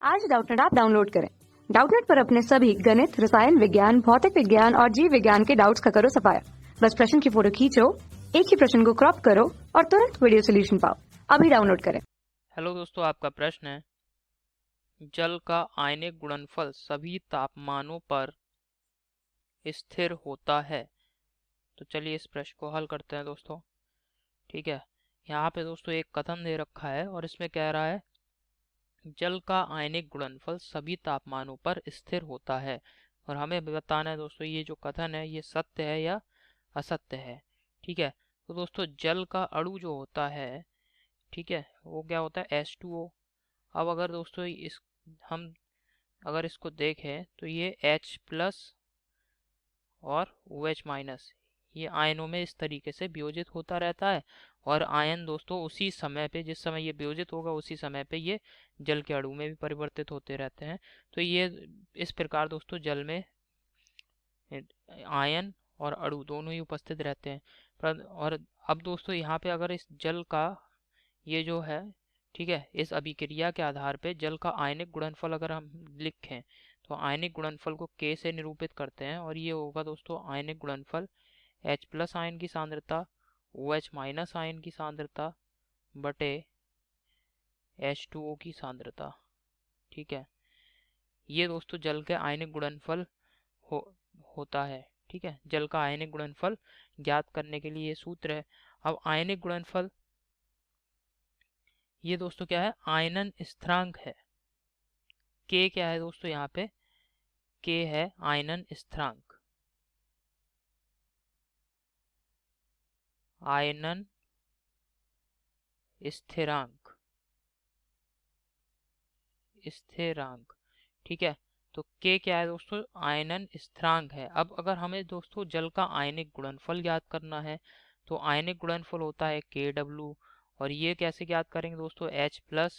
आज Doubtnut app download करें। Doubtnut पर अपने सभी गणित, रसायन विज्ञान, भौतिक विज्ञान और जीव विज्ञान के डाउट्स का करो सफाया। बस प्रश्न की फोटो खींचो, एक ही प्रश्न को क्रॉप करो और तुरंत वीडियो सोल्यूशन पाओ। अभी डाउनलोड करें। हेलो दोस्तों, आपका प्रश्न है, जल का आयनिक गुणनफल सभी तापमानों पर स्थिर होता है। तो चलिए इस प्रश्न को हल करते हैं दोस्तों। ठीक है, यहाँ पे दोस्तों एक कथन दे रखा है और इसमें कह रहा है जल का आयनिक गुणनफल सभी तापमानों पर स्थिर होता है। और हमें बताना है दोस्तों ये जो कथन है ये सत्य है या असत्य है। ठीक है, तो दोस्तों जल का अणु जो होता है, ठीक है, वो क्या होता है H2O। अब अगर दोस्तों इस हम अगर इसको देखें तो ये H+ और OH- ये आयनों में इस तरीके से वियोजित होता रहता है। और आयन दोस्तों उसी समय पे, जिस समय ये वियोजित होगा उसी समय पे ये जल के अणु में भी परिवर्तित होते रहते हैं। तो ये इस प्रकार दोस्तों जल में आयन और अणु दोनों ही उपस्थित रहते हैं। और अब दोस्तों यहाँ पे अगर इस जल का ये जो है, ठीक है, इस अभिक्रिया के आधार पे जल का आयनिक गुणनफल अगर हम लिखें तो आयनिक गुणनफल को K से निरूपित करते हैं और ये होगा दोस्तों आयनिक गुणनफल H+ आयन की सांद्रता OH- आयन की सांद्रता बटे H2O की सांद्रता। ठीक है, ये दोस्तों जल के आयनिक गुणनफल हो होता है। ठीक है, जल का आयनिक गुणनफल ज्ञात करने के लिए ये सूत्र है। अब आयनिक गुणनफल ये दोस्तों क्या है, आयनन स्थिरांक है। के क्या है दोस्तों, यहाँ पे के है आयनन स्थिरांक। आयनन स्थिरांक स्थिरांक ठीक है, तो के क्या है दोस्तों, आयनन स्थिरांक है। अब अगर हमें दोस्तों जल का आयनिक गुणनफल ज्ञात करना है तो आयनिक गुणनफल होता है KW। और ये कैसे ज्ञात करेंगे दोस्तों, H+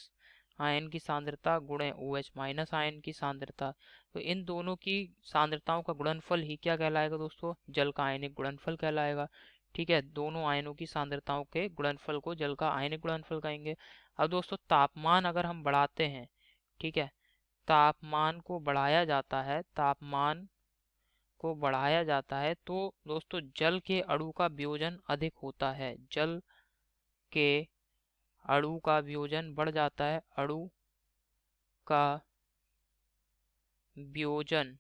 आयन की सांद्रता गुणे OH- आयन की सांद्रता। तो इन दोनों की सांद्रताओं का गुणनफल ही क्या कहलाएगा दोस्तों, जल का आयनिक गुणनफल कहलाएगा। ठीक है, दोनों आयनों की सांद्रताओं के गुणनफल को जल का आयनिक गुणनफल कहेंगे। अब दोस्तों तापमान अगर हम बढ़ाते हैं, ठीक है, तापमान को बढ़ाया जाता है, तापमान को बढ़ाया जाता है तो दोस्तों जल के अणु का वियोजन अधिक होता है। जल के अणु का वियोजन बढ़ जाता है। अणु का वियोजन,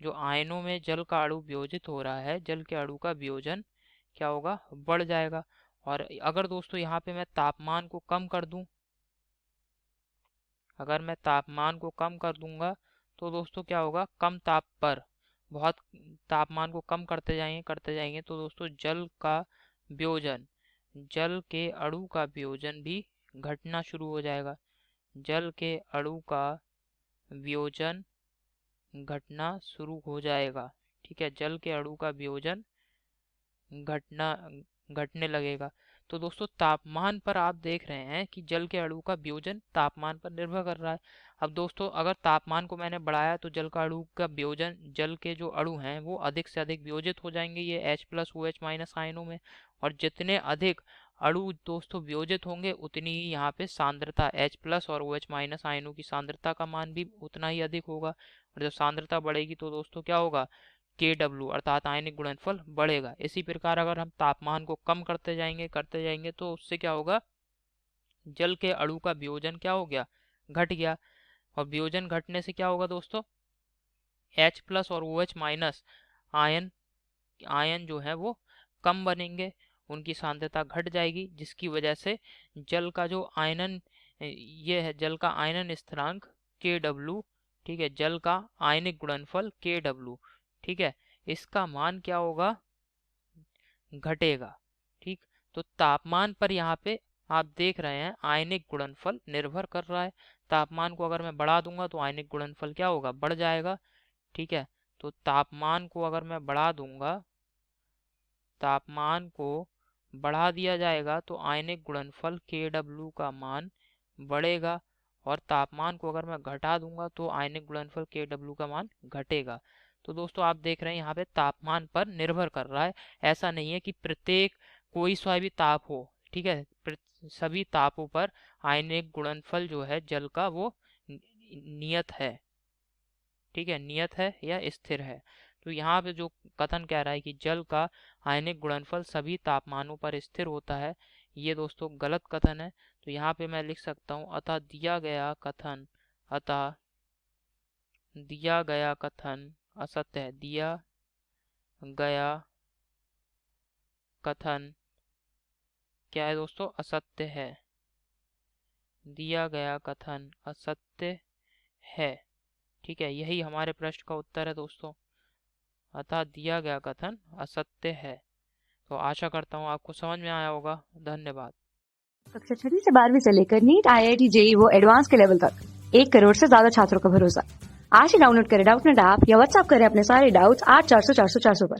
जो आयनों में जल का अणु वियोजित हो रहा है, जल के अणु का वियोजन क्या होगा, बढ़ जाएगा। और अगर दोस्तों यहाँ पे मैं तापमान को कम कर दूं, अगर मैं तापमान को कम कर दूंगा तो दोस्तों क्या होगा, कम ताप पर बहुत तापमान को कम करते जाएंगे तो दोस्तों जल का वियोजन, जल के अणु का वियोजन भी घटना शुरू हो जाएगा। जल के अणु का वियोजन घटना शुरू हो जाएगा। ठीक है, जल के अणु का वियोजन घटना घटने लगेगा। तो दोस्तों तापमान पर आप देख रहे हैं कि जल के अणु का वियोजन तापमान पर निर्भर कर रहा है। अब दोस्तों अगर तापमान को मैंने बढ़ाया तो जल का अणु का वियोजन, जल के जो अणु हैं वो अधिक से अधिक वियोजित हो जाएंगे ये H+ OH- आयनों में। और जितने अधिक अणु दोस्तों वियोजित होंगे उतनी ही यहाँ पे सांद्रता H+ और OH- आयनों की सांद्रता का मान भी उतना ही अधिक होगा। और जब सांद्रता बढ़ेगी तो दोस्तों क्या होगा, KW अर्थात आयनिक गुणनफल बढ़ेगा। इसी प्रकार अगर हम तापमान को कम करते जाएंगे तो उससे क्या होगा, जल के अणु का वियोजन क्या हो गया, घट गया। और वियोजन घटने से क्या होगा दोस्तों, H+ और OH- आयन आयन जो है वो कम बनेंगे, उनकी सांद्रता घट जाएगी, जिसकी वजह से जल का जो आयनन, ये है जल का आयनन स्थिरांक KW। ठीक है, जल का आयनिक गुणनफल KW, ठीक है, इसका मान क्या होगा, घटेगा। ठीक, तो तापमान पर यहाँ पे आप देख रहे हैं आयनिक गुणनफल निर्भर कर रहा है। तापमान को अगर मैं बढ़ा दूंगा तो आयनिक गुणनफल क्या होगा, बढ़ जाएगा। ठीक है, तो तापमान को अगर मैं बढ़ा दूंगा, तापमान को बढ़ा दिया जाएगा तो आयनिक गुणनफल KW का मान बढ़ेगा। और तापमान को अगर मैं घटा दूंगा तो आयनिक गुणनफल KW का मान घटेगा। तो दोस्तों आप देख रहे हैं यहाँ पे तापमान पर निर्भर कर रहा है। ऐसा नहीं है कि प्रत्येक कोई सा भी ताप हो, ठीक है, सभी तापों पर आयनिक गुणनफल जो है जल का वो नियत है, ठीक है, नियत है या स्थिर है। तो यहाँ पे जो कथन कह रहा है कि जल का आयनिक गुणनफल सभी तापमानों पर स्थिर होता है, ये दोस्तों गलत कथन है। तो यहाँ पे मैं लिख सकता हूँ अतः दिया गया कथन असत्य है। दिया गया कथन क्या है दोस्तों? असत्य है। दिया गया कथन असत्य है, ठीक है, यही हमारे प्रश्न का उत्तर है दोस्तों। अतः दिया गया कथन असत्य है। तो आशा करता हूँ आपको समझ में आया होगा। धन्यवाद। कक्षा 6 से 12वीं से लेकर नीट, IIT, JEE वो एडवांस के लेवल तक 1 करोड़ से ज्यादा छात्रों का भरोसा। आज ही डाउनलोड करें डाउटनेट ऐप या व्हाट्सएप करें अपने सारे डाउट्स 8400 400 400 पर।